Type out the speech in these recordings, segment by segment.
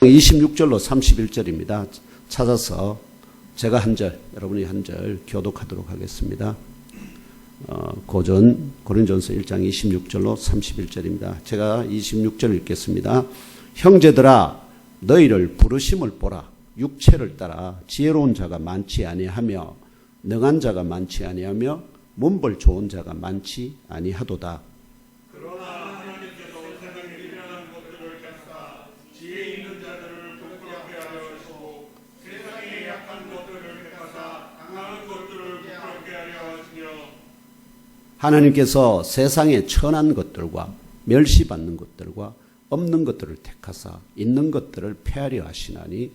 26절로 31절입니다. 찾아서 제가 한 절, 여러분이 한 절 교독하도록 하겠습니다. 고전 고린전서 1장 26절로 31절입니다. 제가 26절 읽겠습니다. 형제들아 너희를 부르심을 보라. 육체를 따라 지혜로운 자가 많지 아니하며 능한 자가 많지 아니하며 문벌 좋은 자가 많지 아니하도다. 그러나 하나님께서 세상에 미련한 것들을 뺏사 지혜 있는 자들을 부끄럽게 하려 하시고 세상에 약한 것들을 택하사 강한 것들을 부끄럽게 하려 하시며 하나님께서 세상에 천한 것들과 멸시받는 것들과 없는 것들을 택하사 있는 것들을 폐하려 하시나니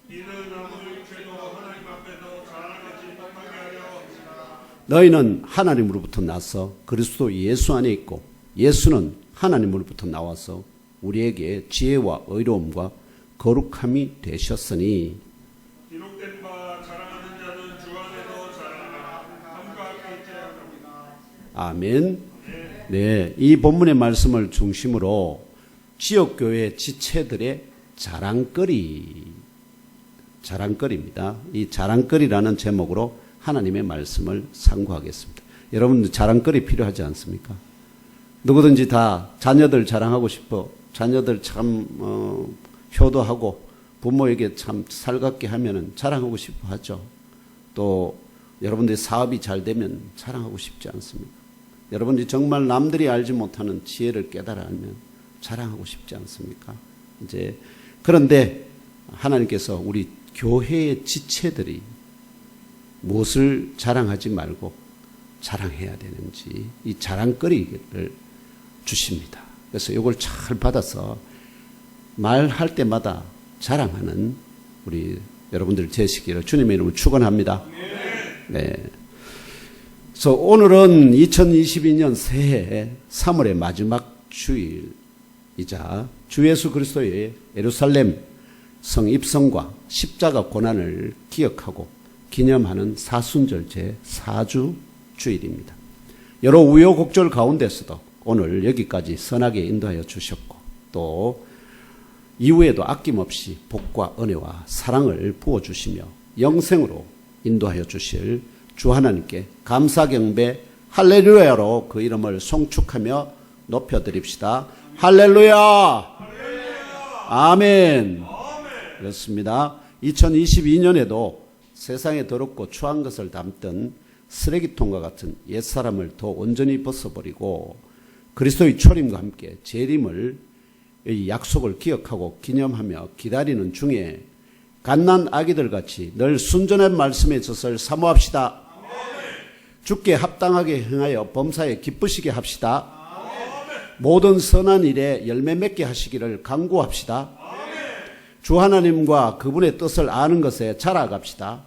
이는 아무 육체도 하나님 앞에서 자랑하지 못하게 하려 하시나 너희는 하나님으로부터 나서 그리스도 예수 안에 있고 예수는 하나님으로부터 나와서 우리에게 지혜와 의로움과 거룩함이 되셨으니 기록된 바 자랑하는 자는 주 안에서 자랑하라 함과 함께 합니다. 아멘. 네, 이 본문의 말씀을 중심으로 지역교회 지체들의 자랑거리입니다. 이 자랑거리라는 제목으로 하나님의 말씀을 상고하겠습니다. 여러분 자랑거리 필요하지 않습니까? 누구든지 다 자녀들 자랑하고 싶어. 자녀들 참 효도하고 부모에게 참 살갑게 하면은 자랑하고 싶어 하죠. 또 여러분들이 사업이 잘 되면 자랑하고 싶지 않습니까? 여러분들이 정말 남들이 알지 못하는 지혜를 깨달아 알면 자랑하고 싶지 않습니까? 이제 그런데 하나님께서 우리 교회의 지체들이 무엇을 자랑하지 말고 자랑해야 되는지 이 자랑거리를 주십니다. 그래서 이걸 잘 받아서 말할 때마다 자랑하는 우리 여러분들 되시기를 주님의 이름으로 축원합니다. 네. 그래서 오늘은 2022년 새해 3월의 마지막 주일이자 주 예수 그리스도의 예루살렘 성 입성과 십자가 고난을 기억하고 기념하는 사순절 제4주 주일입니다. 여러 우여곡절 가운데서도 오늘 여기까지 선하게 인도하여 주셨고 또 이후에도 아낌없이 복과 은혜와 사랑을 부어주시며 영생으로 인도하여 주실 주 하나님께 감사 경배 할렐루야로 그 이름을 송축하며 높여드립시다. 할렐루야. 아멘. 그렇습니다. 2022년에도 세상에 더럽고 추한 것을 담던 쓰레기통과 같은 옛사람을 더 온전히 벗어버리고 그리스도의 초림과 함께 재림을 이 약속을 기억하고 기념하며 기다리는 중에 갓난 아기들 같이 늘 순전한 말씀의 젖을 사모합시다. 주께 합당하게 행하여 범사에 기쁘시게 합시다. 모든 선한 일에 열매 맺게 하시기를 간구합시다. 주 하나님과 그분의 뜻을 아는 것에 자라갑시다.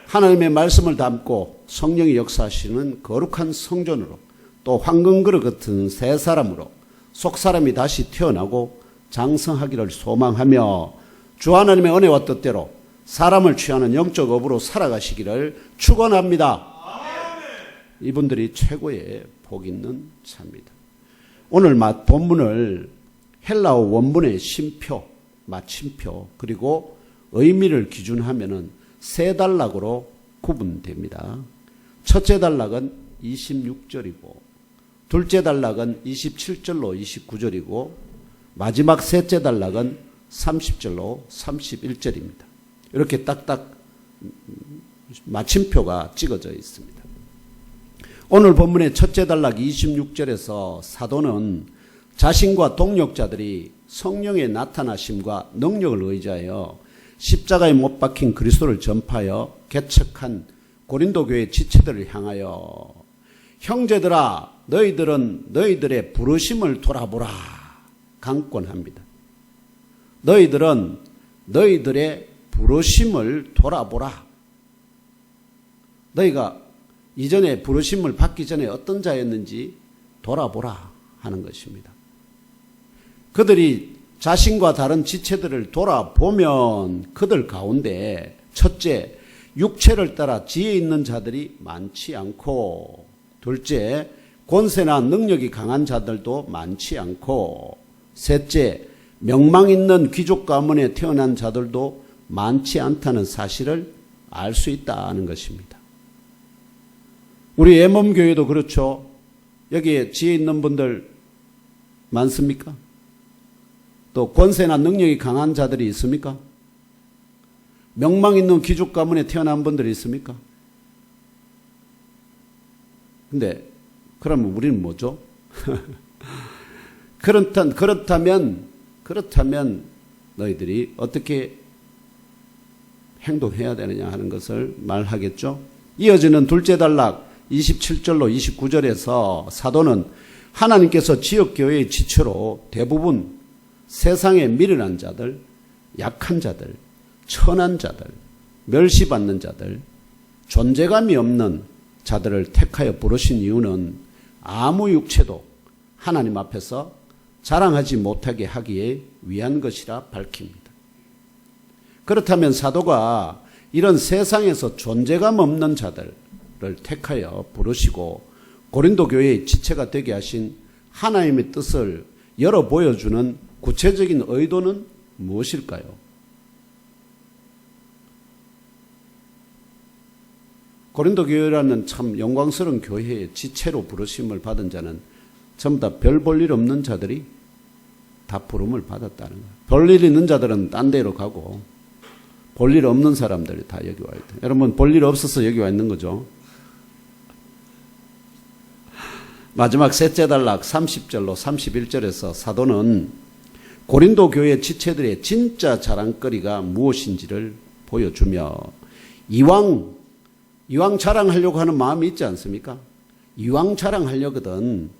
하나님의 말씀을 담고 성령이 역사하시는 거룩한 성전으로 또 황금 그릇 같은 새 사람으로 속 사람이 다시 태어나고 장성하기를 소망하며 주 하나님의 은혜와 뜻대로 사람을 취하는 영적 업으로 살아가시기를 축원합니다. 이분들이 최고의 복 있는 자입니다. 오늘 본문을 헬라어 원문의 쉼표, 마침표 그리고 의미를 기준하면은 세 단락으로 구분됩니다. 첫째 단락은 26절이고 둘째 단락은 27절로 29절이고 마지막 셋째 단락은 30절로 31절입니다. 이렇게 딱딱 마침표가 찍어져 있습니다. 오늘 본문의 첫째 단락 26절에서 사도는 자신과 동역자들이 성령의 나타나심과 능력을 의지하여 십자가에 못 박힌 그리스도를 전파하여 개척한 고린도 교회 지체들을 향하여 형제들아 너희들은 너희들의 부르심을 돌아보라 강권합니다. 너희들은 너희들의 부르심을 돌아보라. 너희가 이전에 부르심을 받기 전에 어떤 자였는지 돌아보라 하는 것입니다. 그들이 자신과 다른 지체들을 돌아보면 그들 가운데 첫째, 육체를 따라 지혜 있는 자들이 많지 않고 둘째, 권세나 능력이 강한 자들도 많지 않고 셋째, 명망 있는 귀족 가문에 태어난 자들도 많지 않다는 사실을 알 수 있다는 것입니다. 우리 예멈교회도 그렇죠. 여기에 지혜 있는 분들 많습니까? 또 권세나 능력이 강한 자들이 있습니까? 명망 있는 귀족 가문에 태어난 분들이 있습니까? 근데 그러면 우리는 뭐죠? 그렇다면 너희들이 어떻게 행동해야 되느냐 하는 것을 말하겠죠. 이어지는 둘째 단락 27절로 29절에서 사도는 하나님께서 지역교회의 지체로 대부분 세상에 미련한 자들, 약한 자들, 천한 자들, 멸시받는 자들, 존재감이 없는 자들을 택하여 부르신 이유는 아무 육체도 하나님 앞에서 자랑하지 못하게 하기에 위한 것이라 밝힙니다. 그렇다면 사도가 이런 세상에서 존재감 없는 자들을 택하여 부르시고 고린도 교회의 지체가 되게 하신 하나님의 뜻을 열어 보여주는 구체적인 의도는 무엇일까요? 고린도 교회라는 참 영광스러운 교회의 지체로 부르심을 받은 자는 전부 다 별 볼 일 없는 자들이 다 부름을 받았다는 거예요. 볼 일 있는 자들은 딴 데로 가고 볼 일 없는 사람들이 다 여기 와야 돼요. 여러분 볼 일 없어서 여기 와 있는 거죠. 마지막 셋째 단락 30절로 31절에서 사도는 고린도 교회 지체들의 진짜 자랑거리가 무엇인지를 보여주며 이왕 자랑하려고 하는 마음이 있지 않습니까? 이왕 자랑하려거든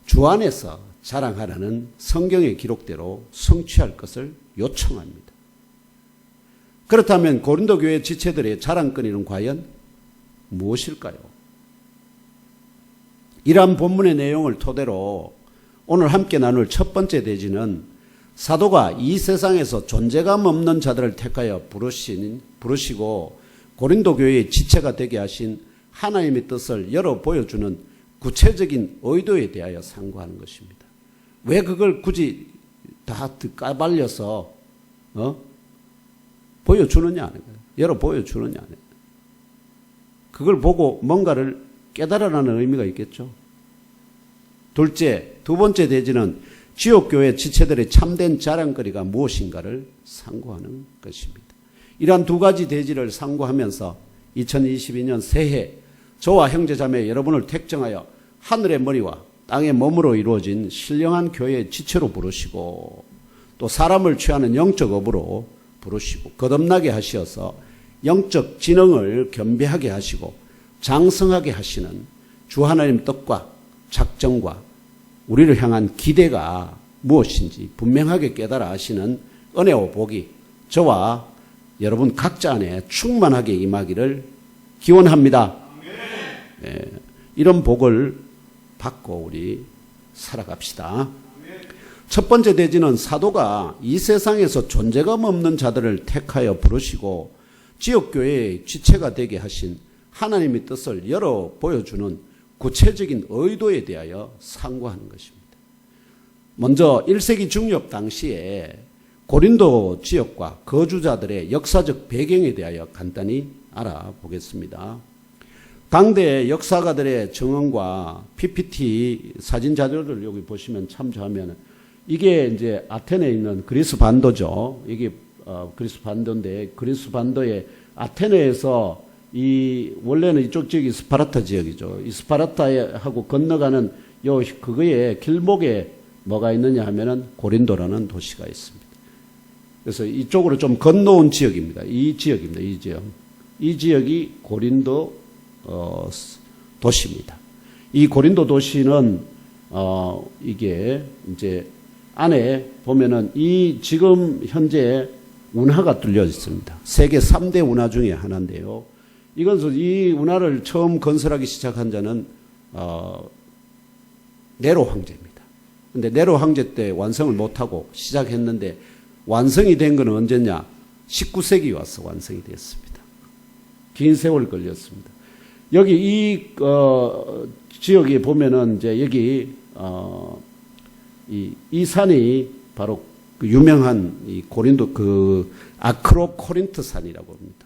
주 안에서 자랑하라는 성경의 기록대로 성취할 것을 요청합니다. 그렇다면 고린도 교회 지체들의 자랑거리는 과연 무엇일까요? 이러한 본문의 내용을 토대로 오늘 함께 나눌 첫 번째 대지는 사도가 이 세상에서 존재감 없는 자들을 택하여 부르시고 고린도 교회의 지체가 되게 하신 하나님의 뜻을 열어 보여주는 구체적인 의도에 대하여 상고하는 것입니다. 왜 그걸 굳이 다 까발려서 보여주느냐 하는 거예요. 열어 보여주느냐 하는 거예요. 그걸 보고 뭔가를 깨달아라는 의미가 있겠죠. 두 번째 대지는 지역교회 지체들의 참된 자랑거리가 무엇인가를 상고하는 것입니다. 이러한 두 가지 대지를 상고하면서 2022년 새해 저와 형제자매 여러분을 택정하여 하늘의 머리와 땅의 몸으로 이루어진 신령한 교회의 지체로 부르시고 또 사람을 취하는 영적 업으로 부르시고 거듭나게 하시어서 영적 지능을 겸비하게 하시고 장성하게 하시는 주 하나님 뜻과 작정과 우리를 향한 기대가 무엇인지 분명하게 깨달아 하시는 은혜와 복이 저와 여러분 각자 안에 충만하게 임하기를 기원합니다. 네, 이런 복을 받고 우리 살아갑시다. 첫 번째 대지는 사도가 이 세상에서 존재감 없는 자들을 택하여 부르시고 지역교회의 지체가 되게 하신 하나님의 뜻을 열어 보여주는 구체적인 의도에 대하여 상고하는 것입니다. 먼저 1세기 중엽 당시에 고린도 지역과 거주자들의 역사적 배경에 대하여 간단히 알아보겠습니다. 당대 역사가들의 증언과 PPT 사진 자료를 여기 보시면 참조하면 이게 이제 아테네에 있는 그리스 반도죠. 이게 그리스 반도인데 그리스 반도의 아테네에서 이 원래는 이쪽 지역이 스파르타 지역이죠. 이 스파르타하고 건너가는 그거에 길목에 뭐가 있느냐 하면은 고린도라는 도시가 있습니다. 그래서 이쪽으로 좀 건너온 지역입니다. 이 지역입니다. 이 지역. 이 지역이 고린도 도시입니다. 이 고린도 도시는 이게 이제 안에 보면은 이 지금 현재 운하가 뚫려 있습니다. 세계 3대 운하 중에 하나인데요. 이것은 이 운하를 처음 건설하기 시작한 자는 네로 황제입니다. 근데 네로 황제 때 완성을 못하고 시작했는데 완성이 된 것은 언제냐? 19세기 와서 완성이 됐습니다. 긴 세월 걸렸습니다. 여기 이 지역에 보면은 이제 여기 이 산이 바로 그 유명한 이 고린도 그 아크로코린트산이라고 합니다.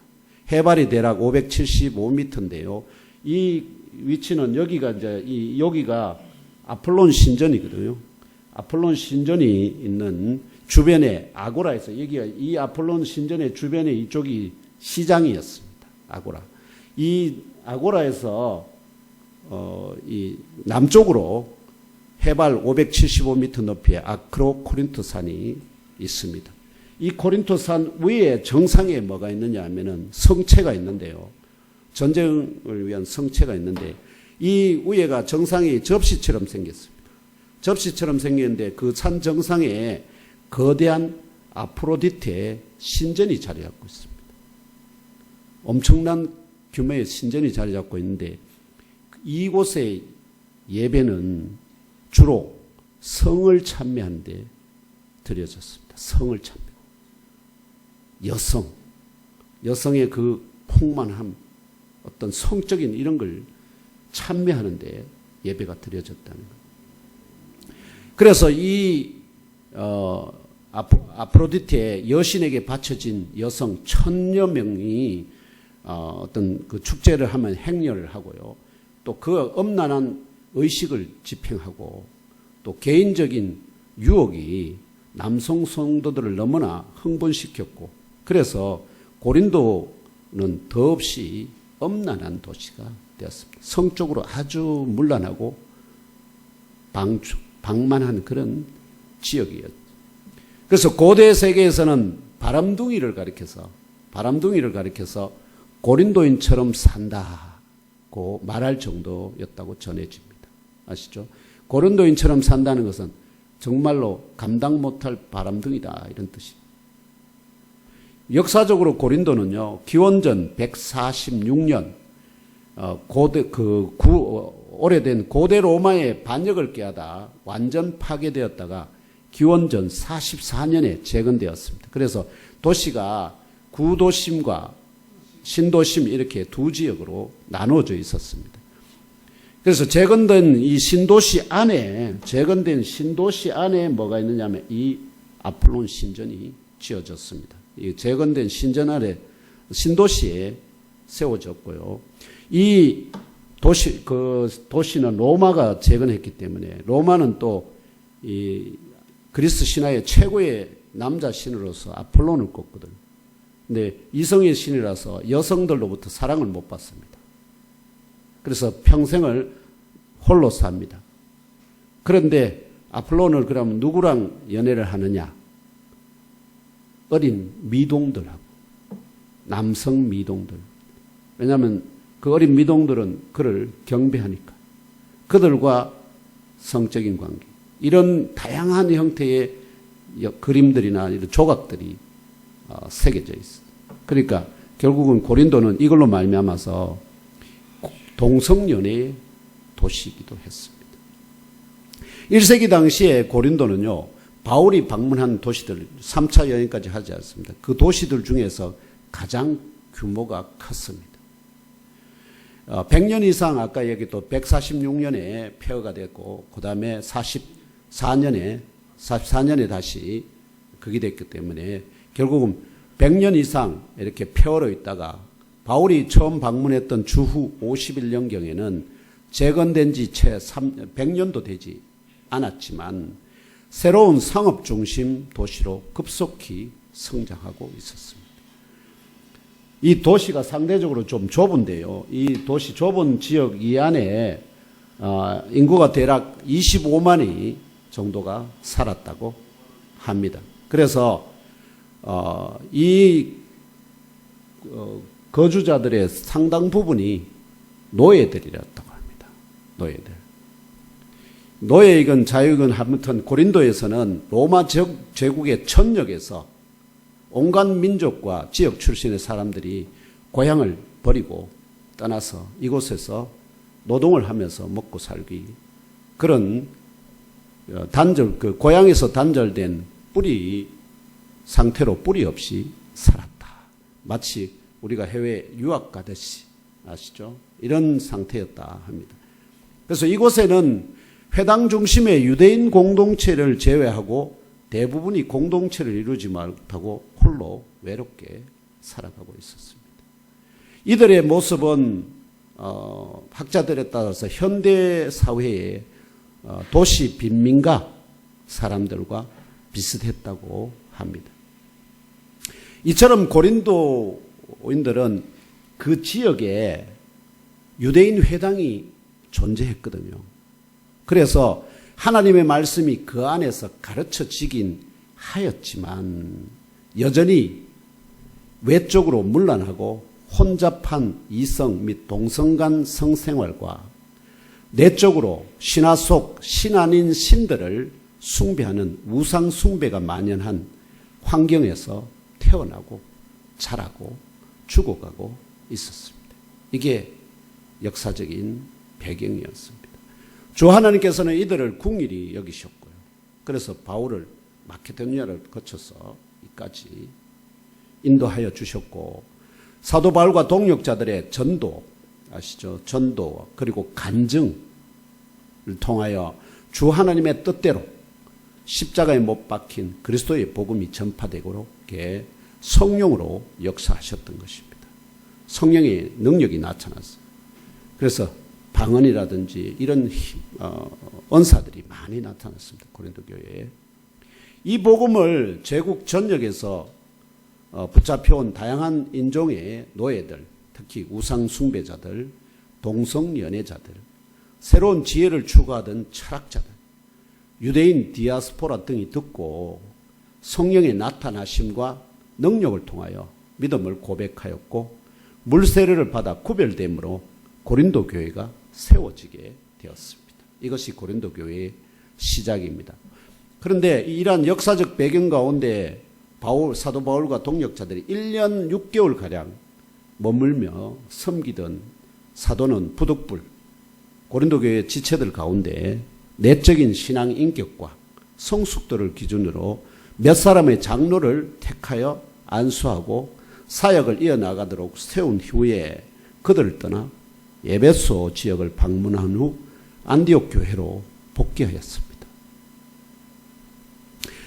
해발이 대략 575m인데요. 이 위치는 여기가 이제 여기가 아폴론 신전이거든요. 아폴론 신전이 있는 주변에 아고라에서 여기가 이 아폴론 신전의 주변에 이쪽이 시장이었습니다. 아고라. 이 아고라에서 이 남쪽으로 해발 575m 높이의 아크로코린토산이 있습니다. 이 코린토산 위에 정상에 뭐가 있느냐 하면은 성체가 있는데요. 전쟁을 위한 성체가 있는데 이 위에가 정상이 접시처럼 생겼습니다. 접시처럼 생겼는데 그 산 정상에 거대한 아프로디테의 신전이 자리 잡고 있습니다. 엄청난 규모의 신전이 자리 잡고 있는데 이곳의 예배는 주로 성을 찬미하는 데 드려졌습니다. 성을 찬미. 여성의 그 풍만함, 어떤 성적인 이런 걸 찬미하는 데 예배가 드려졌다는 것. 그래서 이 아프로디테의 여신에게 바쳐진 여성 1000여 명이 어떤 그 축제를 하면 행렬을 하고요. 또 그 엄란한 의식을 집행하고 또 개인적인 유혹이 남성 성도들을 너무나 흥분시켰고 그래서 고린도는 더없이 엄란한 도시가 되었습니다. 성적으로 아주 문란하고 방만한 그런 지역이었죠. 그래서 고대 세계에서는 바람둥이를 가리켜서 고린도인처럼 산다고 말할 정도였다고 전해집니다. 아시죠? 고린도인처럼 산다는 것은 정말로 감당 못할 바람둥이다 이런 뜻입니다. 역사적으로 고린도는요 기원전 146년 오래된 고대 로마의 반역을 꾀하다 완전 파괴되었다가 기원전 44년에 재건되었습니다. 그래서 도시가 구도심과 신도심 이렇게 두 지역으로 나누어져 있었습니다. 그래서 재건된 신도시 안에 뭐가 있느냐면 이 아폴론 신전이 지어졌습니다. 이 재건된 신전 아래 신도시에 세워졌고요. 이 도시는 로마가 재건했기 때문에 로마는 또 이 그리스 신화의 최고의 남자 신으로서 아폴론을 꼽거든요. 근데 이성의 신이라서 여성들로부터 사랑을 못 받습니다. 그래서 평생을 홀로 삽니다. 그런데 아폴론을 그러면 누구랑 연애를 하느냐? 어린 미동들하고 남성 미동들. 왜냐하면 그 어린 미동들은 그를 경배하니까. 그들과 성적인 관계. 이런 다양한 형태의 그림들이나 이런 조각들이 새겨져 있어요. 그러니까 결국은 고린도는 이걸로 말미암아서 동성연애의 도시이기도 했습니다. 1세기 당시에 고린도는요. 바울이 방문한 도시들 3차 여행까지 하지 않습니다. 그 도시들 중에서 가장 규모가 컸습니다. 100년 이상 아까 여기 또 146년에 폐허가 됐고 그 다음에 44년에 다시 그게 됐기 때문에 결국은 100년 이상 이렇게 폐허로 있다가 바울이 처음 방문했던 주후 51년경에는 재건된 지 채 100년도 되지 않았지만 새로운 상업 중심 도시로 급속히 성장하고 있었습니다. 이 도시가 상대적으로 좀 좁은데요. 이 도시 좁은 지역 이 안에 인구가 대략 25만이 정도가 살았다고 합니다. 그래서 이 거주자들의 상당 부분이 노예들이었다고 합니다. 노예이건 자유이건 아무튼 고린도에서는 로마 제국의 천역에서 온갖 민족과 지역 출신의 사람들이 고향을 버리고 떠나서 이곳에서 노동을 하면서 먹고 살기 그런 고향에서 단절된 뿌리 상태로 뿌리 없이 살았다. 마치 우리가 해외 유학 가듯이 아시죠? 이런 상태였다 합니다. 그래서 이곳에는 회당 중심의 유대인 공동체를 제외하고 대부분이 공동체를 이루지 못하고 홀로 외롭게 살아가고 있었습니다. 이들의 모습은 학자들에 따라서 현대 사회의 도시 빈민가 사람들과 비슷했다고 합니다. 이처럼 고린도인들은 그 지역에 유대인 회당이 존재했거든요. 그래서 하나님의 말씀이 그 안에서 가르쳐지긴 하였지만 여전히 외적으로 문란하고 혼잡한 이성 및 동성 간 성생활과 내적으로 신화 속 신 아닌 신들을 숭배하는 우상 숭배가 만연한 환경에서 태어나고 자라고 죽어가고 있었습니다. 이게 역사적인 배경이었습니다. 주 하나님께서는 이들을 궁일이 여기셨고요. 그래서 바울을 마케도니아를 거쳐서 이까지 인도하여 주셨고, 사도 바울과 동역자들의 전도 아시죠? 전도 그리고 간증을 통하여 주 하나님의 뜻대로 십자가에 못 박힌 그리스도의 복음이 전파되고록 성령으로 역사하셨던 것입니다. 성령의 능력이 나타났어요. 그래서 방언이라든지 이런 언사들이 많이 나타났습니다. 고린도 교회에. 이 복음을 제국 전역에서 붙잡혀온 다양한 인종의 노예들, 특히 우상 숭배자들, 동성 연애자들, 새로운 지혜를 추구하던 철학자들, 유대인 디아스포라 등이 듣고 성령의 나타나심과 능력을 통하여 믿음을 고백하였고 물세례를 받아 구별됨으로 고린도 교회가 세워지게 되었습니다. 이것이 고린도 교회의 시작입니다. 그런데 이러한 역사적 배경 가운데 사도 바울과 동역자들이 1년 6개월가량 머물며 섬기던 사도는 부득불 고린도 교회 지체들 가운데 내적인 신앙 인격과 성숙도를 기준으로 몇 사람의 장로를 택하여 안수하고 사역을 이어나가도록 세운 후에 그들을 떠나 에베소 지역을 방문한 후 안디옥 교회로 복귀하였습니다.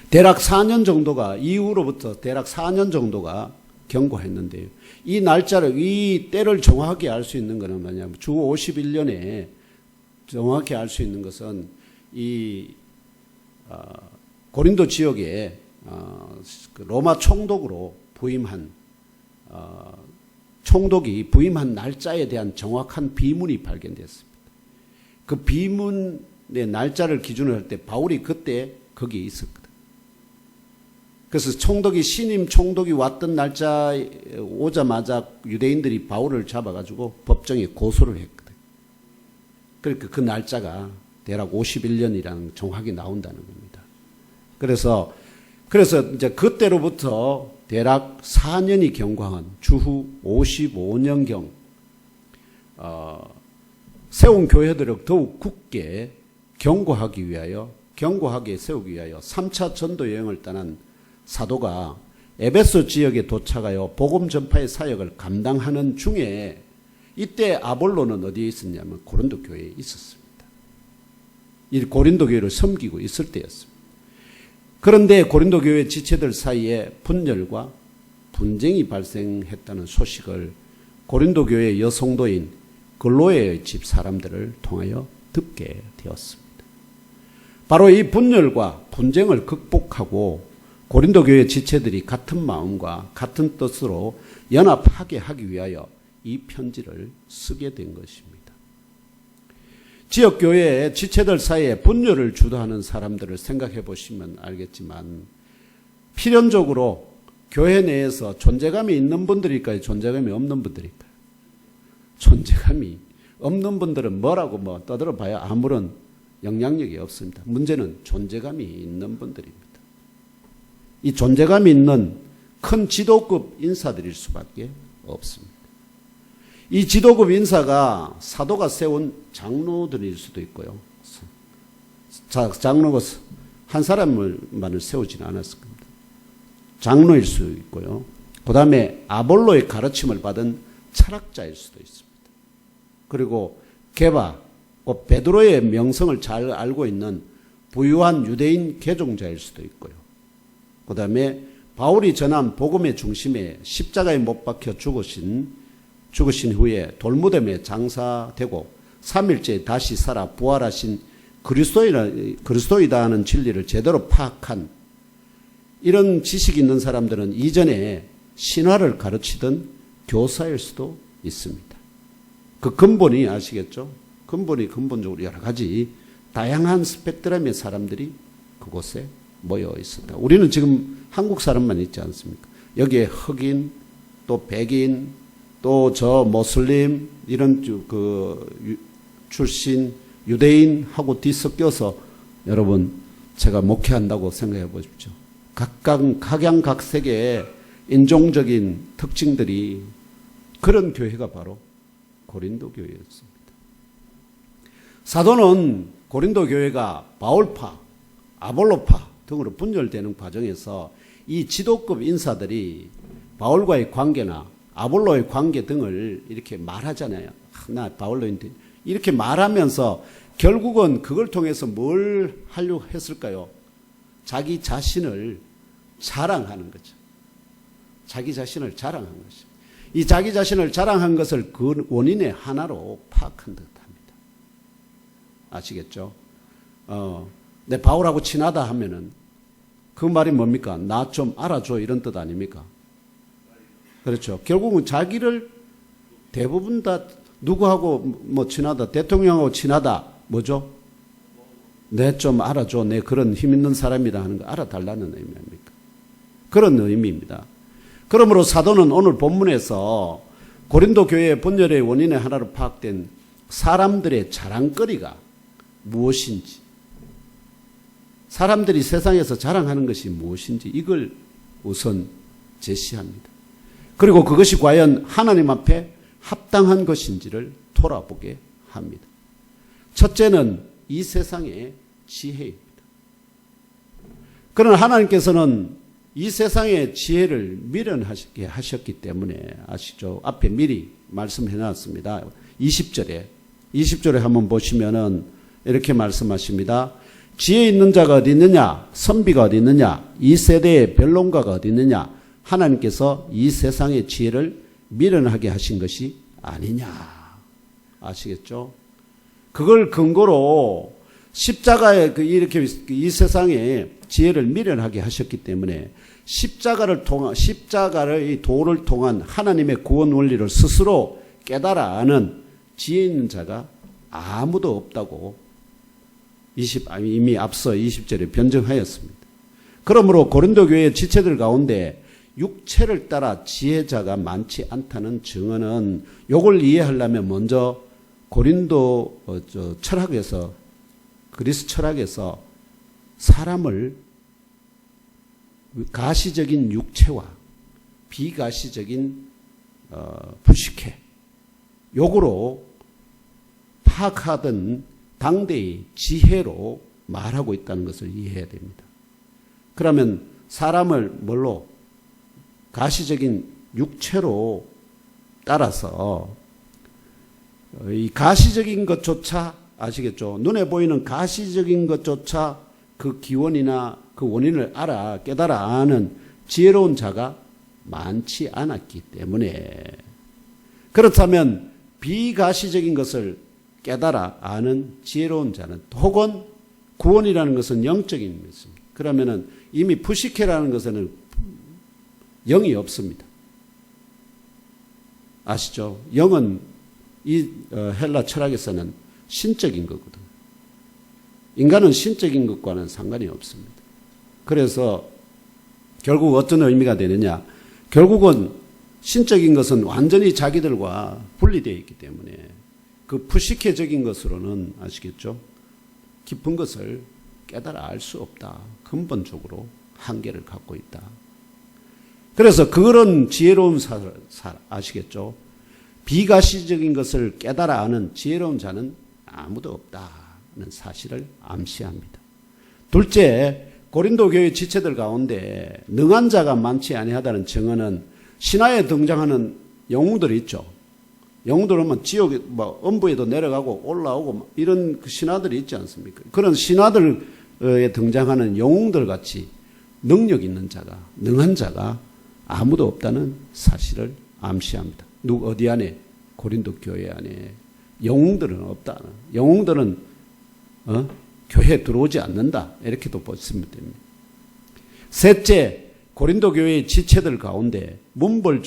대략 4년 정도가 이후로부터 대략 4년 정도가 경과했는데요. 이 날짜를 이 때를 정확하게 알 수 있는 것은 뭐냐면 주 51년에 정확히 알 수 있는 것은 이 고린도 지역에 로마 총독으로 부임한 총독이 부임한 날짜에 대한 정확한 비문이 발견됐습니다. 그 비문의 날짜를 기준으로 할 때 바울이 그때 거기에 있었거든. 그래서 신임 총독이 왔던 날짜 오자마자 유대인들이 바울을 잡아가지고 법정에 고소를 했거든. 그러니까 그 날짜가 대략 51년이라는 정확히 나온다는 겁니다. 그래서 이제 그때로부터 대략 4년이 경과한 주후 55년경 세운 교회들을 더욱 굳게 견고하게 세우기 위하여 3차 전도 여행을 떠난 사도가 에베소 지역에 도착하여 복음 전파의 사역을 감당하는 중에 이때 아볼로는 어디에 있었냐면 고린도 교회에 있었습니다. 이 고린도 교회를 섬기고 있을 때였습니다. 그런데 고린도 교회 지체들 사이에 분열과 분쟁이 발생했다는 소식을 고린도 교회 여성도인 글로에의 집 사람들을 통하여 듣게 되었습니다. 바로 이 분열과 분쟁을 극복하고 고린도 교회 지체들이 같은 마음과 같은 뜻으로 연합하게 하기 위하여 이 편지를 쓰게 된 것입니다. 지역교회의 지체들 사이에 분열을 주도하는 사람들을 생각해 보시면 알겠지만 필연적으로 교회 내에서 존재감이 있는 분들일까요? 존재감이 없는 분들일까요? 존재감이 없는 분들은 뭐라고 떠들어봐야 아무런 영향력이 없습니다. 문제는 존재감이 있는 분들입니다. 이 존재감이 있는 큰 지도급 인사들일 수밖에 없습니다. 이 지도급 인사가 사도가 세운 장로들일 수도 있고요. 장로가 한 사람만을 세우지는 않았을 겁니다. 장로일 수 있고요. 그 다음에 아볼로의 가르침을 받은 철학자일 수도 있습니다. 그리고 게바, 베드로의 명성을 잘 알고 있는 부유한 유대인 개종자일 수도 있고요. 그 다음에 바울이 전한 복음의 중심에 십자가에 못 박혀 죽으신 후에 돌무덤에 장사되고 3일째 다시 살아 부활하신 그리스도이다 하는 진리를 제대로 파악한 이런 지식이 있는 사람들은 이전에 신화를 가르치던 교사일 수도 있습니다. 그 근본이 아시겠죠? 근본적으로 여러 가지 다양한 스펙트럼의 사람들이 그곳에 모여 있었다. 우리는 지금 한국 사람만 있지 않습니까? 여기에 흑인, 또 백인, 또 저 모슬림 이런 출신 유대인하고 뒤섞여서 여러분 제가 목회한다고 생각해 보십시오. 각양각색의 인종적인 특징들이 그런 교회가 바로 고린도 교회였습니다. 사도는 고린도 교회가 바울파, 아볼로파 등으로 분열되는 과정에서 이 지도급 인사들이 바울과의 관계나 아볼로의 관계 등을 이렇게 말하잖아요. 나 바울로인데 이렇게 말하면서 결국은 그걸 통해서 뭘 하려고 했을까요? 자기 자신을 자랑하는 거죠. 자기 자신을 자랑한 것이죠. 이 자기 자신을 자랑한 것을 그 원인의 하나로 파악한 듯합니다. 아시겠죠? 내 바울하고 친하다 하면은 그 말이 뭡니까? 나 좀 알아줘 이런 뜻 아닙니까? 그렇죠. 결국은 자기를 대부분 다 누구하고 뭐 친하다, 대통령하고 친하다, 뭐죠? 내 좀 알아줘. 내 그런 힘 있는 사람이다 하는 거 알아달라는 의미 아닙니까? 그런 의미입니다. 그러므로 사도는 오늘 본문에서 고린도 교회의 분열의 원인의 하나로 파악된 사람들의 자랑거리가 무엇인지, 사람들이 세상에서 자랑하는 것이 무엇인지 이걸 우선 제시합니다. 그리고 그것이 과연 하나님 앞에 합당한 것인지를 돌아보게 합니다. 첫째는 이 세상의 지혜입니다. 그러나 하나님께서는 이 세상의 지혜를 미련하게 하셨기 때문에 아시죠? 앞에 미리 말씀해 놨습니다. 20절에 한번 보시면은 이렇게 말씀하십니다. 지혜 있는 자가 어디 있느냐? 선비가 어디 있느냐? 이 세대의 변론가가 어디 있느냐? 하나님께서 이 세상의 지혜를 미련하게 하신 것이 아니냐. 아시겠죠? 그걸 근거로 십자가에 이렇게 이 세상의 지혜를 미련하게 하셨기 때문에 십자가의 도를 통한 하나님의 구원 원리를 스스로 깨달아 아는 지혜 있는 자가 아무도 없다고 이미 앞서 20절에 변증하였습니다. 그러므로 고린도 교회의 지체들 가운데 육체를 따라 지혜자가 많지 않다는 증언은 요걸 이해하려면 먼저 고린도 철학에서 그리스 철학에서 사람을 가시적인 육체와 비가시적인 부식해 요구로 파악하던 당대의 지혜로 말하고 있다는 것을 이해해야 됩니다. 그러면 사람을 뭘로 가시적인 육체로 따라서 이 가시적인 것조차 아시겠죠? 눈에 보이는 가시적인 것조차 그 기원이나 그 원인을 알아 깨달아 아는 지혜로운 자가 많지 않았기 때문에 그렇다면 비가시적인 것을 깨달아 아는 지혜로운 자는 혹은 구원이라는 것은 영적인 것입니다. 그러면은 이미 푸시케라는 것에는 영이 없습니다. 아시죠? 영은 이 헬라 철학에서는 신적인 거거든요. 인간은 신적인 것과는 상관이 없습니다. 그래서 결국 어떤 의미가 되느냐? 결국은 신적인 것은 완전히 자기들과 분리되어 있기 때문에 그 푸시케적인 것으로는 아시겠죠? 깊은 것을 깨달아 알 수 없다. 근본적으로 한계를 갖고 있다. 그래서 그런 지혜로운 아시겠죠? 비가시적인 것을 깨달아 아는 지혜로운 자는 아무도 없다는 사실을 암시합니다. 둘째, 고린도 교회 지체들 가운데 능한 자가 많지 아니하다는 증언은 신화에 등장하는 영웅들이 있죠. 영웅들 오면 지옥에 음부에도 내려가고 올라오고 이런 신화들이 있지 않습니까? 그런 신화들에 등장하는 영웅들 같이 능력 있는 자가, 능한 자가 아무도 없다는 사실을 암시합니다. 어디 안에? 고린도 교회 안에. 영웅들은 없다. 영웅들은 교회에 들어오지 않는다. 이렇게도 보시면 됩니다. 셋째, 고린도 교회의 지체들 가운데 문벌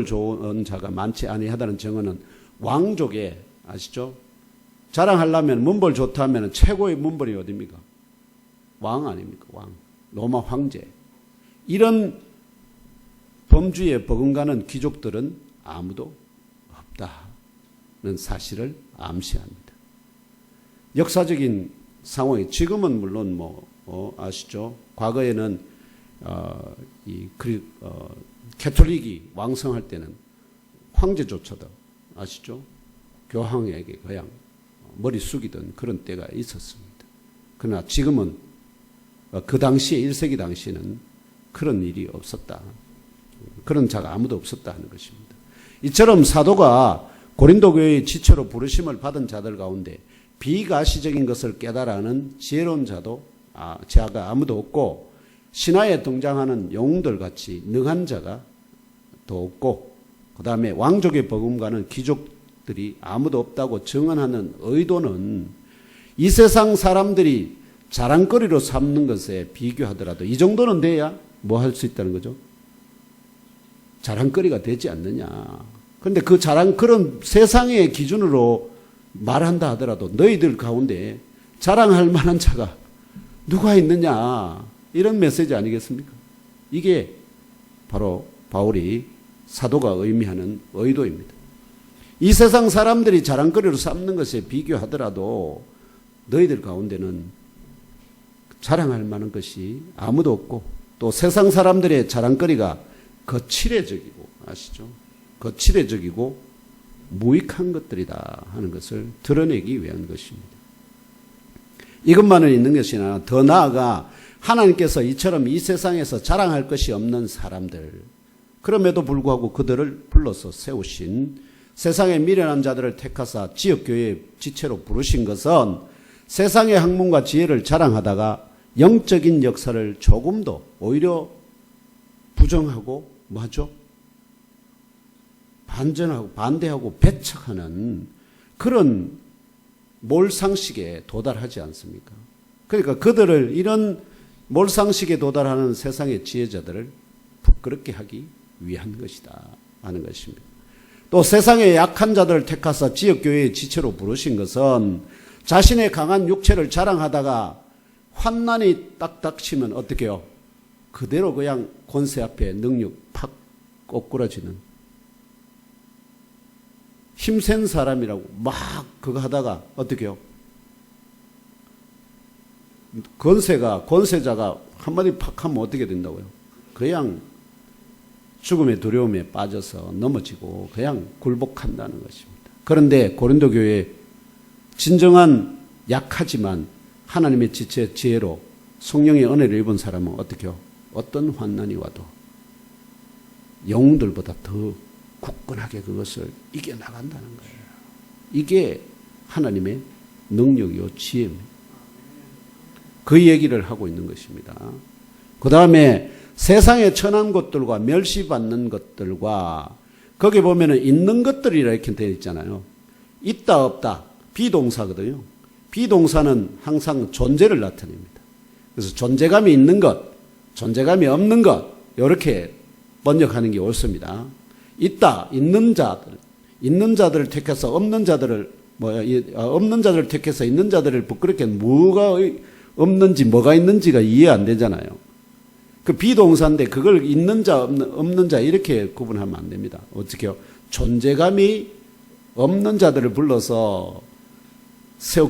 좋은 자가 많지 아니하다는 증언은 왕족의, 아시죠? 자랑하려면 문벌 좋다 하면 최고의 문벌이 어디입니까? 왕 아닙니까? 왕. 로마 황제. 이런 범주에 버금가는 귀족들은 아무도 없다는 사실을 암시합니다. 역사적인 상황이 지금은 물론 아시죠? 과거에는 캐톨릭이 왕성할 때는 황제조차도 아시죠? 교황에게 그냥 머리 숙이던 그런 때가 있었습니다. 그러나 지금은 그 당시에 1세기 당시에는 그런 일이 없었다. 그런 자가 아무도 없었다 하는 것입니다. 이처럼 사도가 고린도 교회의 지체로 부르심을 받은 자들 가운데 비가시적인 것을 깨달아는 지혜로운 자가 아무도 없고, 신화에 등장하는 영웅들 같이 능한 자가 더 없고, 그 다음에 왕족의 버금가는 귀족들이 아무도 없다고 증언하는 의도는 이 세상 사람들이 자랑거리로 삼는 것에 비교하더라도 이 정도는 돼야 뭐 할 수 있다는 거죠? 자랑거리가 되지 않느냐. 그런데 그런 세상의 기준으로 말한다 하더라도 너희들 가운데 자랑할 만한 자가 누가 있느냐. 이런 메시지 아니겠습니까? 이게 바로 바울이 사도가 의미하는 의도입니다. 이 세상 사람들이 자랑거리로 삼는 것에 비교하더라도 너희들 가운데는 자랑할 만한 것이 아무도 없고, 또 세상 사람들의 자랑거리가 거칠해적이고, 아시죠? 거칠해적이고 무익한 것들이다 하는 것을 드러내기 위한 것입니다. 이것만은 있는 것이 아니라 더 나아가 하나님께서 이처럼 이 세상에서 자랑할 것이 없는 사람들, 그럼에도 불구하고 그들을 불러서 세우신, 세상의 미련한 자들을 택하사 지역교회의 지체로 부르신 것은 세상의 학문과 지혜를 자랑하다가 영적인 역사를 조금도 오히려 부정하고 뭐하죠? 반대하고 배척하는 그런 몰상식에 도달하지 않습니까? 그러니까 그들을, 이런 몰상식에 도달하는 세상의 지혜자들을 부끄럽게 하기 위한 것이다 하는 것입니다. 또 세상의 약한 자들을 택하사 지역교회의 지체로 부르신 것은 자신의 강한 육체를 자랑하다가 환난이 딱 닥치면 어떻게 해요? 그대로 그냥 권세 앞에 능력 팍 꼬꾸라지는, 힘센 사람이라고 막 그거 하다가 어떻게 해요? 권세자가 한마디 팍 하면 어떻게 된다고요? 그냥 죽음의 두려움에 빠져서 넘어지고 그냥 굴복한다는 것입니다. 그런데 고린도 교회에 진정한 약하지만 하나님의 지혜로 성령의 은혜를 입은 사람은 어떻게 해요? 어떤 환난이 와도 영웅들보다 더 굳건하게 그것을 이겨나간다는 거예요. 이게 하나님의 능력이요 지혜입니다. 그 얘기를 하고 있는 것입니다. 그 다음에 세상에 천한 것들과 멸시받는 것들과, 거기 보면은 있는 것들이라 이렇게 되어 있잖아요. 있다 없다 비동사거든요. 비동사는 항상 존재를 나타냅니다. 그래서 존재감이 있는 것, 존재감이 없는 것, 이렇게 번역하는 게 옳습니다. 있다, 있는 자들을 택해서 없는 자들을, 없는 자들을 택해서 있는 자들을 부끄럽게, 뭐가 없는지 뭐가 있는지가 이해 안 되잖아요. 그 비동사인데 그걸 있는 자, 없는 자 이렇게 구분하면 안 됩니다. 어떻게요? 존재감이 없는 자들을 불러서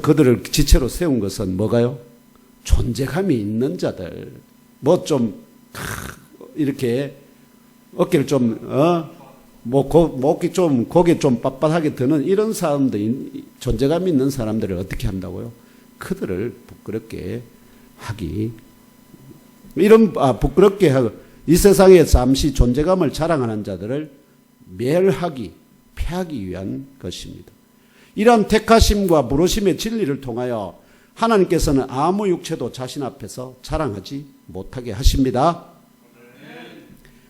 그들을 지체로 세운 것은 뭐가요? 존재감이 있는 자들. 이렇게 어깨를 고개 좀 빳빳하게 드는 이런 사람들, 존재감 있는 사람들을 어떻게 한다고요? 그들을 부끄럽게 하기. 부끄럽게 하고, 이 세상에 잠시 존재감을 자랑하는 자들을 폐하기 위한 것입니다. 이러한 택하심과 부르심의 진리를 통하여 하나님께서는 아무 육체도 자신 앞에서 자랑하지 못하게 하십니다.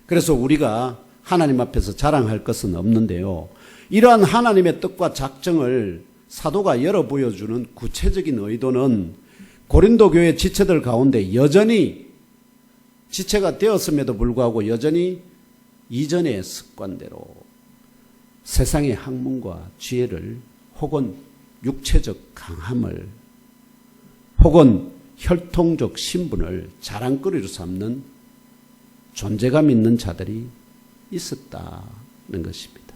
그래서 우리가 하나님 앞에서 자랑할 것은 없는데요. 이러한 하나님의 뜻과 작정을 사도가 열어 보여주는 구체적인 의도는 고린도 교회 지체들 가운데 여전히 지체가 되었음에도 불구하고 여전히 이전의 습관대로 세상의 학문과 지혜를 혹은 육체적 강함을 혹은 혈통적 신분을 자랑거리로 삼는 존재감 있는 자들이 있었다는 것입니다.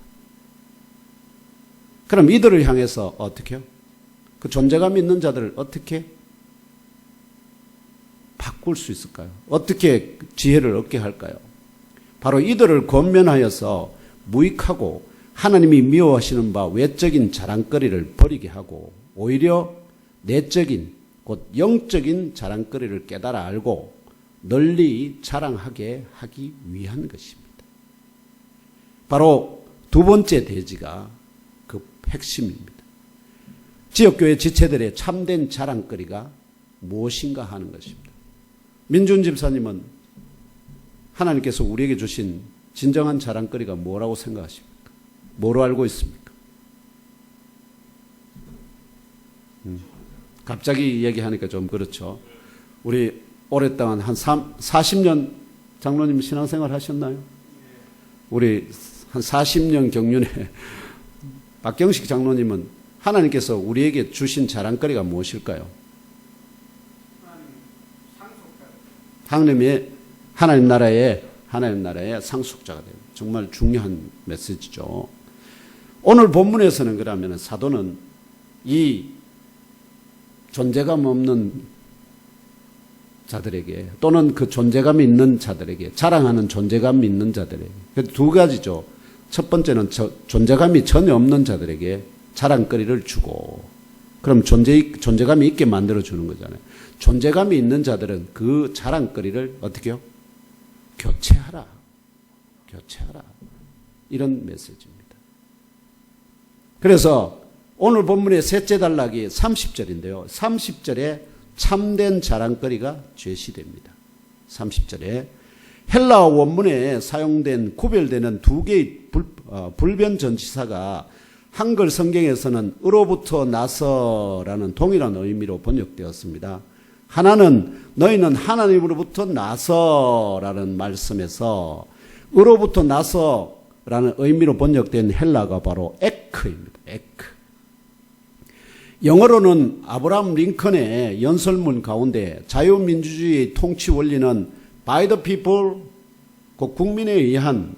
그럼 이들을 향해서 어떻게 해요? 그 존재감 있는 자들을 어떻게 바꿀 수 있을까요? 어떻게 지혜를 얻게 할까요? 바로 이들을 권면하여서 무익하고 하나님이 미워하시는 바 외적인 자랑거리를 버리게 하고 오히려 내적인 곧 영적인 자랑거리를 깨달아 알고 널리 자랑하게 하기 위한 것입니다. 바로 두 번째 대지가 그 핵심입니다. 지역교회 지체들의 참된 자랑거리가 무엇인가 하는 것입니다. 민준 집사님은 하나님께서 우리에게 주신 진정한 자랑거리가 뭐라고 생각하십니까? 뭐로 알고 있습니까? 갑자기 얘기하니까 좀 그렇죠. 우리 오랫동안 한 40년 장로님 신앙생활 하셨나요? 우리 한 40년 경륜에 박경식 장로님은 하나님께서 우리에게 주신 자랑거리가 무엇일까요? 하나님 나라의 상속자가 돼요. 정말 중요한 메시지죠. 오늘 본문에서는 그러면 사도는 이 존재감 없는 자들에게 또는 그 존재감이 있는 자들에게 자랑하는 존재감이 있는 자들에게 두 가지죠. 첫 번째는 존재감이 전혀 없는 자들에게 자랑거리를 주고 그럼 존재감이 있게 만들어주는 거잖아요. 존재감이 있는 자들은 그 자랑거리를 어떻게 해요? 교체하라. 이런 메시지입니다. 그래서 오늘 본문의 셋째 단락이 30절인데요. 30절에 참된 자랑거리가 제시됩니다. 30절에 헬라어 원문에 사용된 구별되는 두 개의 불변 전치사가 한글 성경에서는 으로부터 나서라는 동일한 의미로 번역되었습니다. 하나는 너희는 하나님으로부터 나서라는 말씀에서 으로부터 나서라는 의미로 번역된 헬라가 바로 에크입니다. 에크. 영어로는 아브라함 링컨의 연설문 가운데 자유민주주의의 통치 원리는 by the people, 곧 국민에 의한,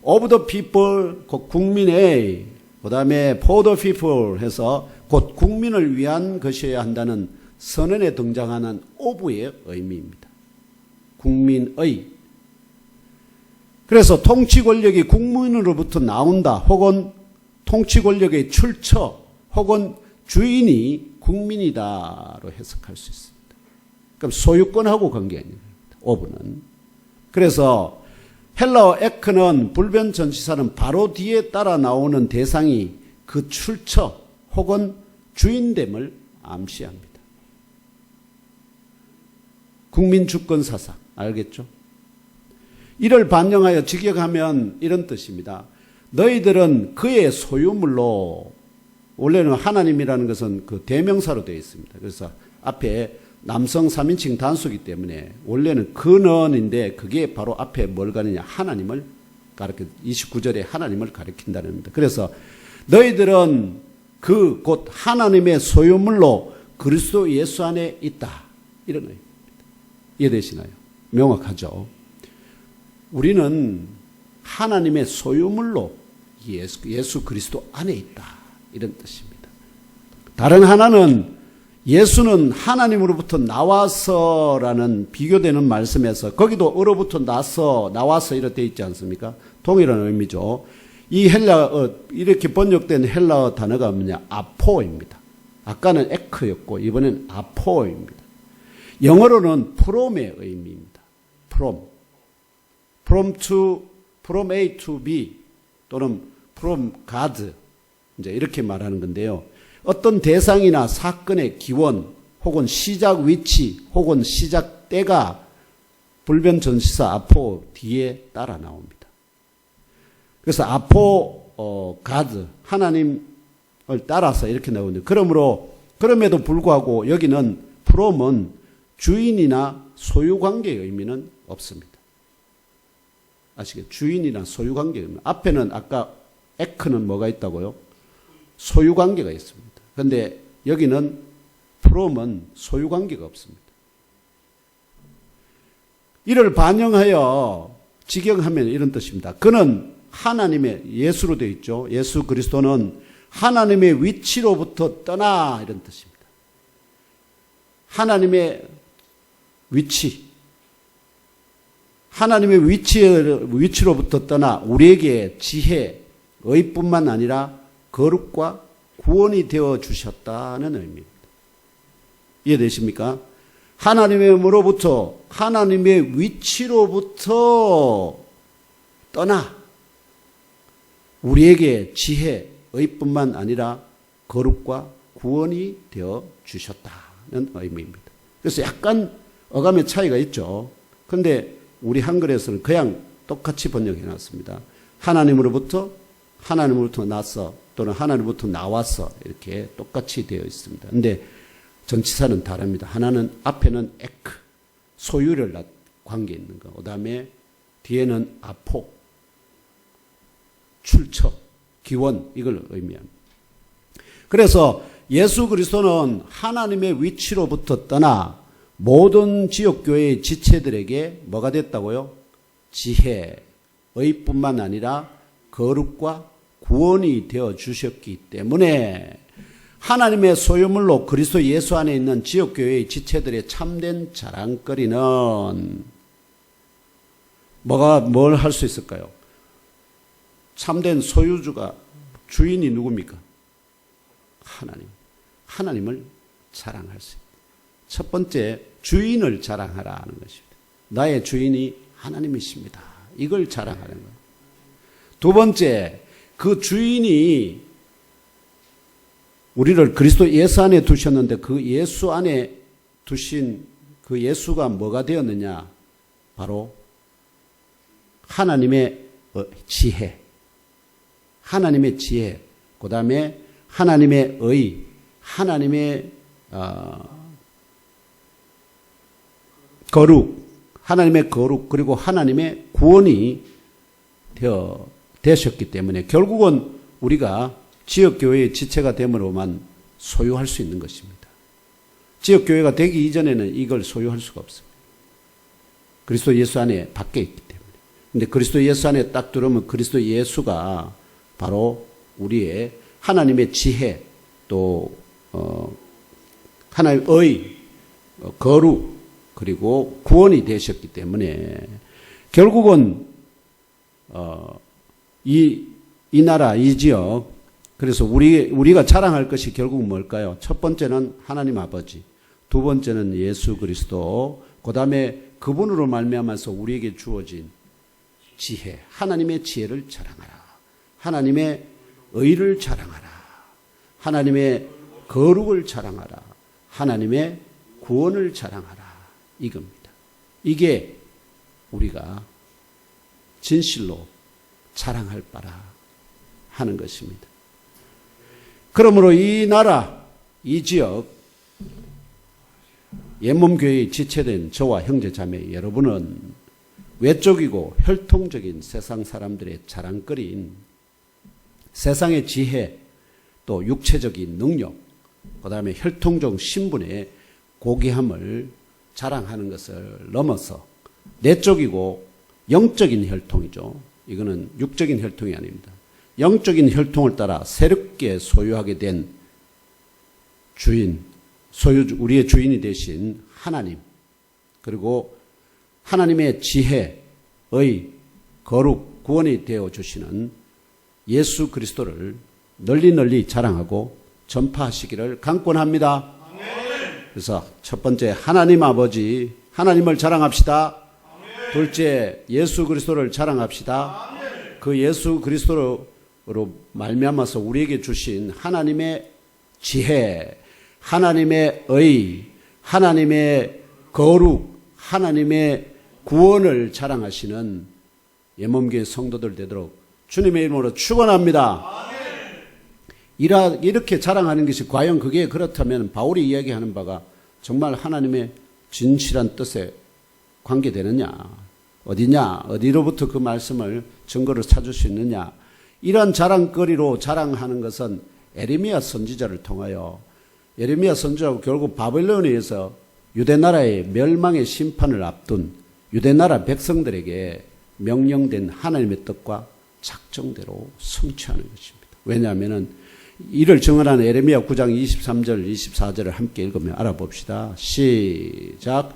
of the people, 곧 국민의, 그 다음에 for the people 해서 곧 국민을 위한 것이어야 한다는 선언에 등장하는 of의 의미입니다. 국민의. 그래서 통치 권력이 국민으로부터 나온다 혹은 통치 권력의 출처 혹은 주인이 국민이다로 해석할 수 있습니다. 그럼 소유권하고 관계 아닙니다. 오브는. 그래서 헬라어 에크는 불변 전치사는 바로 뒤에 따라 나오는 대상이 그 출처 혹은 주인됨을 암시합니다. 국민주권 사상 알겠죠? 이를 반영하여 직역하면 이런 뜻입니다. 너희들은 그의 소유물로 원래는 하나님이라는 것은 그 대명사로 되어 있습니다. 그래서 앞에 남성 3인칭 단수이기 때문에 원래는 근원인데 그게 바로 앞에 뭘 가느냐 하나님을 가르쳐 29절에 하나님을 가리킨다는 겁니다. 그래서 너희들은 그 곧 하나님의 소유물로 그리스도 예수 안에 있다. 이런 의미입니다. 이해되시나요? 명확하죠? 우리는 하나님의 소유물로 예수 그리스도 안에 있다. 이런 뜻입니다. 다른 하나는 예수는 하나님으로부터 나와서라는 비교되는 말씀에서 거기도 으로부터 나와서 이렇게 되어 있지 않습니까? 동일한 의미죠. 이 헬라어 이렇게 번역된 헬라어 단어가 뭐냐? 아포입니다. 아까는 에크였고 이번엔 아포입니다. 영어로는 from의 의미입니다. from A to B 또는 from God 이제 이렇게 말하는 건데요. 어떤 대상이나 사건의 기원 혹은 시작 위치 혹은 시작 때가 불변전치사 아포 뒤에 따라 나옵니다. 그래서 아포 가드 하나님을 따라서 이렇게 나오는데 그럼에도 불구하고 여기는 from은 주인이나 소유 관계의 의미는 없습니다. 아시겠죠? 주인이나 소유 관계의 의미. 앞에는 아까 에크는 뭐가 있다고요? 소유 관계가 있습니다. 그런데 여기는 from은 소유 관계가 없습니다. 이를 반영하여 직역하면 이런 뜻입니다. 그는 하나님의 예수로 되어 있죠. 예수 그리스도는 하나님의 위치로부터 떠나 이런 뜻입니다. 하나님의 위치, 하나님의 위치로부터 떠나 우리에게 지혜, 의뿐만 아니라 거룩과 구원이 되어 주셨다는 의미입니다. 이해되십니까? 하나님으로부터, 하나님의 위치로부터 떠나 우리에게 지혜, 의뿐만 아니라 거룩과 구원이 되어 주셨다는 의미입니다. 그래서 약간 어감의 차이가 있죠. 그런데 우리 한글에서는 그냥 똑같이 번역해 놨습니다. 하나님으로부터 나서 또는 하나님으로부터 나와서 이렇게 똑같이 되어 있습니다. 그런데 전치사는 다릅니다. 하나는 앞에는 에크, 소유를 관계 있는 거. 그 다음에 뒤에는 아포, 출처, 기원 이걸 의미합니다. 그래서 예수 그리스도는 하나님의 위치로부터 떠나 모든 지역교회의 지체들에게 뭐가 됐다고요? 지혜, 의뿐만 아니라 거룩과 구원이 되어 주셨기 때문에 하나님의 소유물로 그리스도 예수 안에 있는 지역교회의 지체들의 참된 자랑거리는 뭘 할 수 있을까요? 참된 소유주가 주인이 누굽니까? 하나님을 자랑할 수 있다. 첫 번째 주인을 자랑하라 하는 것입니다. 나의 주인이 하나님이십니다. 이걸 자랑하는 거예요. 두 번째 그 주인이 우리를 그리스도 예수 안에 두셨는데 그 예수 안에 두신 그 예수가 뭐가 되었느냐? 바로 하나님의 지혜, 하나님의 지혜, 그 다음에 하나님의 의, 하나님의 거룩, 하나님의 거룩, 그리고 하나님의 구원이 되셨기 때문에 결국은 우리가 지역교회의 지체가 됨으로만 소유할 수 있는 것입니다. 지역교회가 되기 이전에는 이걸 소유할 수가 없습니다. 그리스도 예수 안에 밖에 있기 때문에. 근데 그리스도 예수 안에 딱 들어오면 그리스도 예수가 바로 우리의 하나님의 지혜, 또 하나님의 의, 거룩, 그리고 구원이 되셨기 때문에 결국은 이 나라, 이 지역, 그래서 우리가 자랑할 것이 결국은 뭘까요? 첫 번째는 하나님 아버지, 두 번째는 예수 그리스도, 그 다음에 그분으로 말미암아서 우리에게 주어진 지혜, 하나님의 지혜를 자랑하라. 하나님의 의를 자랑하라. 하나님의 거룩을 자랑하라. 하나님의 구원을 자랑하라. 이겁니다. 이게 우리가 진실로 자랑할 바라 하는 것입니다. 그러므로 이 나라, 이 지역, 옛몸교회의 지체된 저와 형제 자매 여러분은 외적이고 혈통적인 세상 사람들의 자랑거리인 세상의 지혜, 또 육체적인 능력, 그 다음에 혈통적 신분의 고귀함을 자랑하는 것을 넘어서 내적이고 영적인 혈통이죠. 이거는 육적인 혈통이 아닙니다. 영적인 혈통을 따라 새롭게 소유하게 된 주인, 우리의 주인이 되신 하나님, 그리고 하나님의 지혜, 의, 거룩, 구원이 되어 주시는 예수 그리스도를 널리 자랑하고 전파하시기를 강권합니다. 그래서 첫 번째 하나님 아버지, 하나님을 자랑합시다. 둘째 예수 그리스도를 자랑합시다. 그 예수 그리스도로 말미암아서 우리에게 주신 하나님의 지혜, 하나님의 의, 하나님의 거룩, 하나님의 구원을 자랑하시는 예몸교회 성도들 되도록 주님의 이름으로 축원합니다. 이렇게 자랑하는 것이 과연 그게 그렇다면 바울이 이야기하는 바가 정말 하나님의 진실한 뜻에 관계되느냐, 어디냐, 어디로부터 그 말씀을 증거를 찾을 수 있느냐, 이러한 자랑거리로 자랑하는 것은 에레미야 선지자를 통하여, 에레미야 선지자가 결국 바벨론에 의해서 유대나라의 멸망의 심판을 앞둔 유대나라 백성들에게 명령된 하나님의 뜻과 작정대로 성취하는 것입니다. 왜냐하면 이를 증언하는 에레미야 9장 23절 24절을 함께 읽으며 알아봅시다. 시작.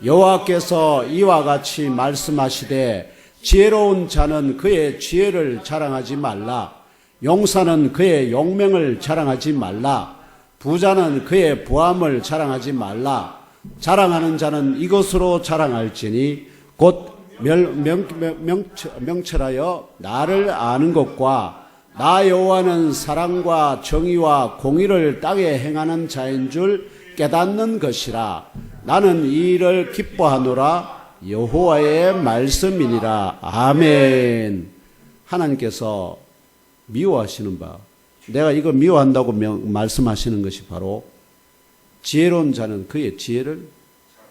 여호와께서 이와 같이 말씀하시되 지혜로운 자는 그의 지혜를 자랑하지 말라. 용사는 그의 용맹을 자랑하지 말라. 부자는 그의 부함을 자랑하지 말라. 자랑하는 자는 이것으로 자랑할지니 곧 명철하여 나를 아는 것과 나 여호와는 사랑과 정의와 공의를 땅에 행하는 자인 줄 깨닫는 것이라. 나는 이 일을 기뻐하노라. 여호와의 말씀이니라. 아멘. 하나님께서 미워하시는 바, 내가 이거 미워한다고 말씀하시는 것이 바로 지혜로운 자는 그의 지혜를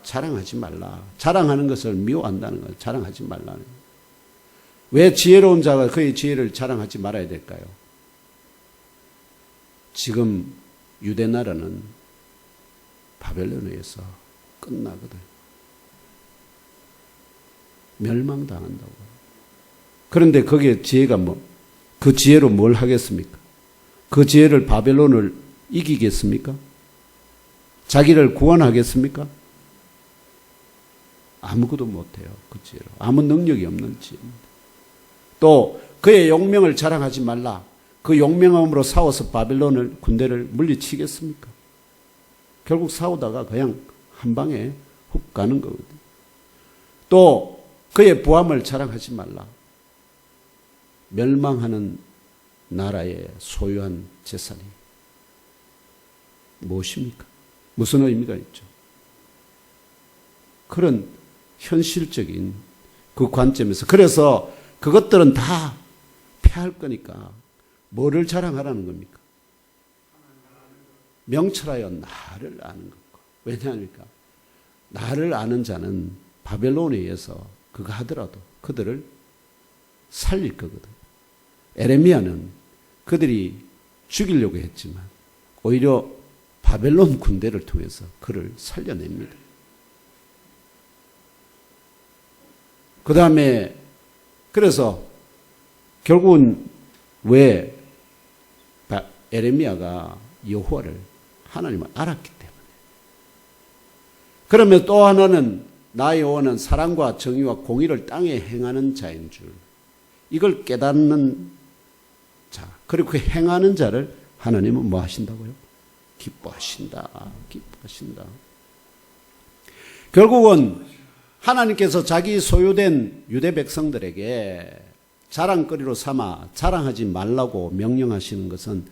자랑하지 말라. 자랑하는 것을 미워한다는 거예요. 자랑하지 말라는 거예요. 왜 지혜로운 자가 그의 지혜를 자랑하지 말아야 될까요? 지금 유대나라는 바벨론에 의해서 끝나거든. 멸망당한다고. 그런데 거기에 지혜가 그 지혜로 뭘 하겠습니까? 그 지혜를 바벨론을 이기겠습니까? 자기를 구원하겠습니까? 아무것도 못해요. 그 지혜로. 아무 능력이 없는 지혜입니다. 또 그의 용명을 자랑하지 말라. 그 용명함으로 싸워서 바벨론을 군대를 물리치겠습니까? 결국 싸우다가 그냥 한 방에 훅 가는 거거든요. 또 그의 부함을 자랑하지 말라. 멸망하는 나라의 소유한 재산이 무엇입니까? 무슨 의미가 있죠? 그런 현실적인 그 관점에서, 그래서 그것들은 다 패할 거니까 뭐를 자랑하라는 겁니까? 명철하여 나를 아는 것과. 왜냐합니까? 나를 아는 자는 바벨론에 의해서 그거 하더라도 그들을 살릴 거거든. 에레미야는 그들이 죽이려고 했지만 오히려 바벨론 군대를 통해서 그를 살려냅니다. 그 다음에 그래서 결국은 왜 에레미야가 여호와를, 하나님을 알았기 때문에. 그러면 또 하나는 나 여호와는 사랑과 정의와 공의를 땅에 행하는 자인 줄, 이걸 깨닫는 자, 그리고 그 행하는 자를 하나님은 뭐 하신다고요? 기뻐하신다. 기뻐하신다. 결국은 하나님께서 자기 소유된 유대 백성들에게 자랑거리로 삼아 자랑하지 말라고 명령하시는 것은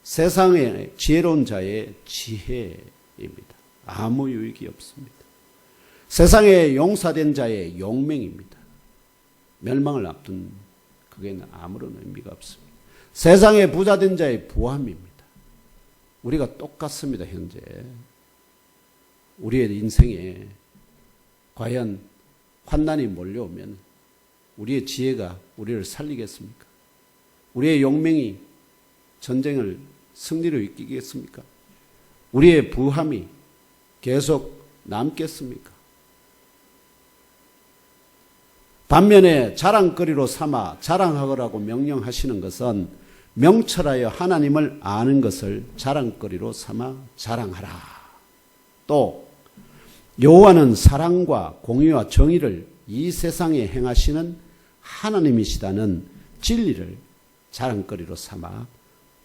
세상의 지혜로운 자의 지혜입니다. 아무 유익이 없습니다. 세상에 용사된 자의 용맹입니다. 멸망을 앞둔 그게는 아무런 의미가 없습니다. 세상에 부자된 자의 부함입니다. 우리가 똑같습니다. 현재 우리의 인생에 과연 환난이 몰려오면 우리의 지혜가 우리를 살리겠습니까? 우리의 용맹이 전쟁을 승리로 이기겠습니까? 우리의 부함이 계속 남겠습니까? 반면에 자랑거리로 삼아 자랑하라고 명령하시는 것은 명철하여 하나님을 아는 것을 자랑거리로 삼아 자랑하라. 또 여호와는 사랑과 공의와 정의를 이 세상에 행하시는 하나님이시다는 진리를 자랑거리로 삼아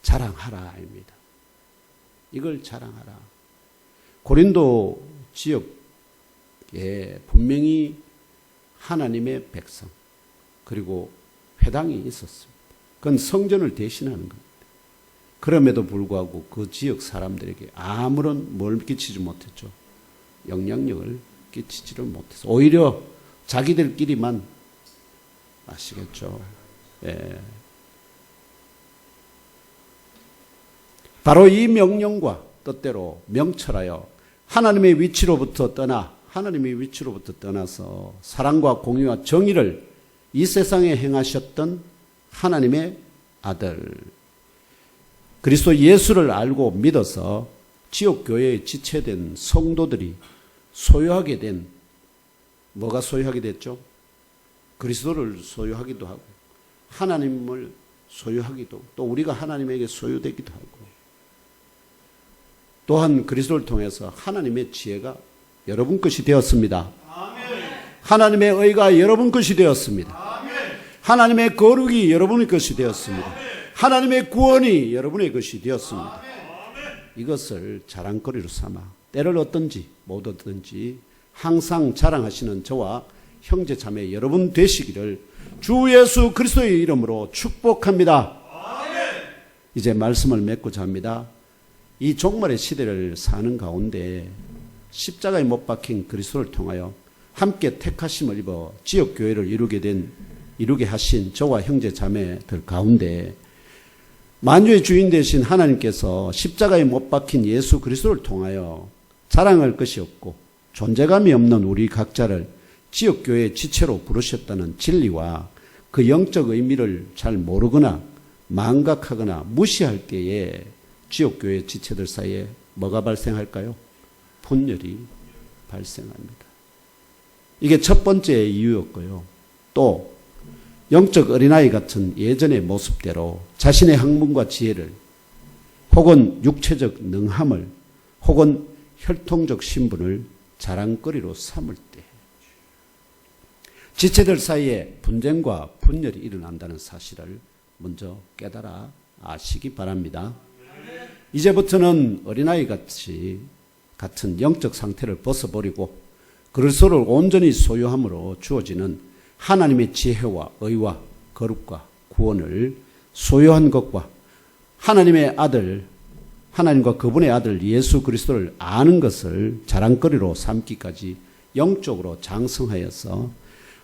자랑하라입니다. 이걸 자랑하라. 고린도 지역에 분명히 하나님의 백성 그리고 회당이 있었습니다. 그건 성전을 대신하는 겁니다. 그럼에도 불구하고 그 지역 사람들에게 아무런 뭘 끼치지 못했죠. 영향력을 끼치지를 못해서 오히려 자기들끼리만 아시겠죠. 예. 바로 이 명령과 뜻대로 명철하여 하나님의 위치로부터 떠나서 사랑과 공의와 정의를 이 세상에 행하셨던 하나님의 아들 그리스도 예수를 알고 믿어서 지역교회에 지체된 성도들이 소유하게 된 뭐가 소유하게 됐죠? 그리스도를 소유하기도 하고 하나님을 소유하기도 또 우리가 하나님에게 소유되기도 하고 또한 그리스도를 통해서 하나님의 지혜가 여러분 것이 되었습니다. 하나님의 의가 여러분 것이 되었습니다. 하나님의 거룩이 여러분의 것이 되었습니다. 하나님의 구원이 여러분의 것이 되었습니다. 이것을 자랑거리로 삼아 때를 얻든지 못 얻든지 항상 자랑하시는 저와 형제 자매 여러분 되시기를 주 예수 그리스도의 이름으로 축복합니다. 이제 말씀을 맺고자 합니다. 이 종말의 시대를 사는 가운데 십자가에 못 박힌 그리스도를 통하여 함께 택하심을 입어 지역교회를 이루게 하신 저와 형제 자매들 가운데 만주의 주인 되신 하나님께서 십자가에 못 박힌 예수 그리스도를 통하여 자랑할 것이 없고 존재감이 없는 우리 각자를 지역교회의 지체로 부르셨다는 진리와 그 영적 의미를 잘 모르거나 망각하거나 무시할 때에 지역교회 지체들 사이에 뭐가 발생할까요? 분열이 발생합니다. 이게 첫 번째 이유였고요. 또 영적 어린아이 같은 예전의 모습대로 자신의 학문과 지혜를 혹은 육체적 능함을 혹은 혈통적 신분을 자랑거리로 삼을 때 지체들 사이에 분쟁과 분열이 일어난다는 사실을 먼저 깨달아 아시기 바랍니다. 이제부터는 어린아이 같은 영적 상태를 벗어버리고 그리스도를 온전히 소유함으로 주어지는 하나님의 지혜와 의와 거룩과 구원을 소유한 것과 하나님의 아들, 하나님과 그분의 아들 예수 그리스도를 아는 것을 자랑거리로 삼기까지 영적으로 장성하여서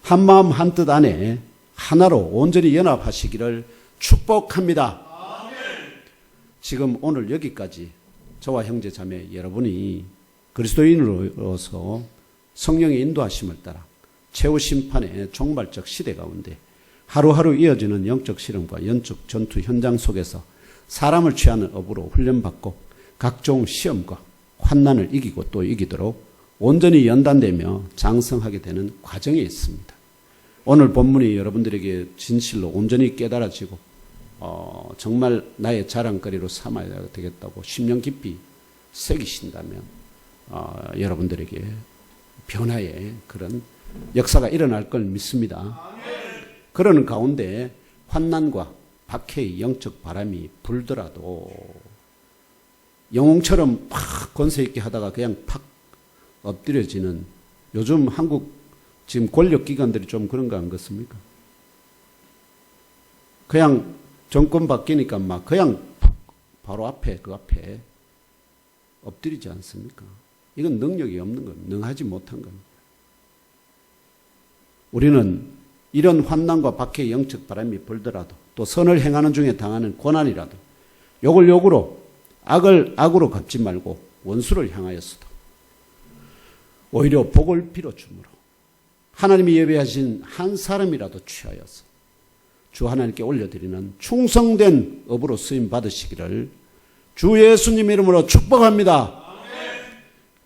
한마음 한뜻 안에 하나로 온전히 연합하시기를 축복합니다. 지금 오늘 여기까지 저와 형제 자매 여러분이 그리스도인으로서 성령의 인도하심을 따라 최후 심판의 종말적 시대 가운데 하루하루 이어지는 영적 실험과 영적 전투 현장 속에서 사람을 취하는 업으로 훈련받고 각종 시험과 환난을 이기고 또 이기도록 온전히 연단되며 장성하게 되는 과정에 있습니다. 오늘 본문이 여러분들에게 진실로 온전히 깨달아지고 정말 나의 자랑거리로 삼아야 되겠다고 심령 깊이 새기신다면 여러분들에게 변화의 그런 역사가 일어날 걸 믿습니다. 그러는 가운데 환난과 박해의 영적 바람이 불더라도 영웅처럼 팍 권세 있게 하다가 그냥 팍 엎드려지는 요즘 한국 지금 권력기관들이 좀 그런 거 안 같습니까? 그냥 정권 바뀌니까 막 그냥 바로 앞에 그 앞에 엎드리지 않습니까? 이건 능력이 없는 겁니다. 능하지 못한 겁니다. 우리는 이런 환난과 박해의 영적 바람이 불더라도 또 선을 행하는 중에 당하는 고난이라도 욕을 욕으로 악을 악으로 갚지 말고 원수를 향하여서도 오히려 복을 빌어주므로 하나님이 예배하신 한 사람이라도 취하여서 주 하나님께 올려드리는 충성된 업으로 쓰임 받으시기를 주 예수님 이름으로 축복합니다.